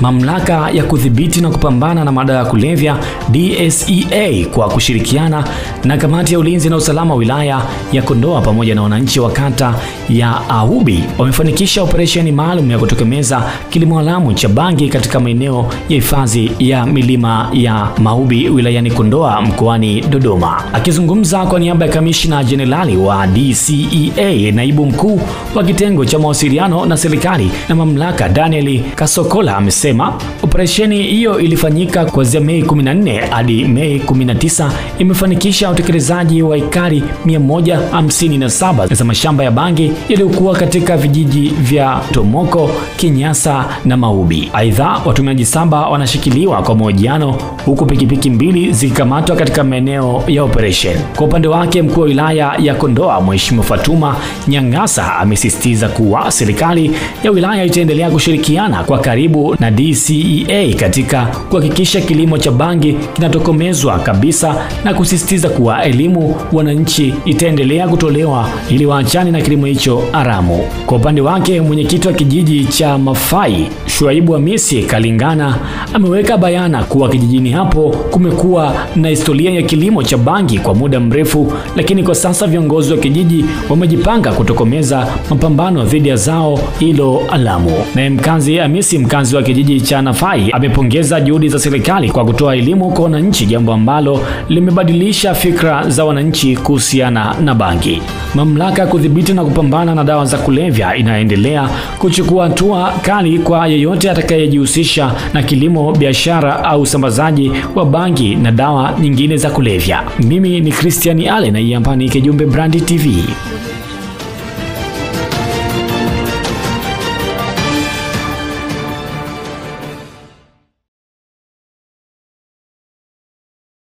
Mamlaka ya kudhibiti na kupambana na madawa ya kulevya DSEA kwa kushirikiana na kamati ya ulinzi na usalama wilaya ya Kondoa pamoja na wananchi wa kata ya Ahubi wamefanikisha operesheni maalum ya kutokomeza kilimo haramu cha bangi katika maeneo ya hifadhi ya milima ya Mahubi wilayani Kondoa mkoani Dodoma. Akizungumza kwa niaba ya kamishna jenerali wa DCEA, naibu mkuu wa kitengo cha mawasiliano na serikali na mamlaka Daniel Kasokola amesema operesheni hiyo ilifanyika kuanzia Mei 14 hadi Mei 19, imefanikisha utekelezaji wa ekari 157 za mashamba ya bangi yaliyokuwa katika vijiji vya Tomoko, Kinyasa na Mahubi. Aidha, watumiaji 7 wanashikiliwa kwa mahojiano huku pikipiki 2 zikikamatwa katika maeneo ya operation. Kwa upande wake, mkuu wa wilaya ya Kondoa Mheshimiwa Fatuma Nyangasa amesisitiza kuwa serikali ya wilaya itaendelea kushirikiana kwa karibu na DCEA katika kuhakikisha kilimo cha bangi kinatokomezwa kabisa na kusisitiza kuwa elimu wananchi itaendelea kutolewa ili waachane na kilimo hicho haramu. Kwa upande wake, mwenyekiti wa kijiji cha Mafai Shuaibu Hamisi Kalingana ameweka bayana kuwa kijijini hapo kumekuwa na historia ya kilimo cha bangi kwa muda mrefu, lakini kwa sasa viongozi wa kijiji wamejipanga kutokomeza mapambano dhidi ya zao hilo haramu. Na mkazi Hamisi, mkazi wa kijiji cha Nafai, amepongeza juhudi za serikali kwa kutoa elimu kwa wananchi, jambo ambalo limebadilisha fikra za wananchi kuhusiana na bangi. Mamlaka ya kudhibiti na kupambana na dawa za kulevya inaendelea kuchukua hatua kali kwa yeyote atakayejihusisha na kilimo, biashara au usambazaji wa bangi na dawa nyingine za kulevya. Mimi ni Christian Ale na hii hapa ni Kijumbe Brand TV.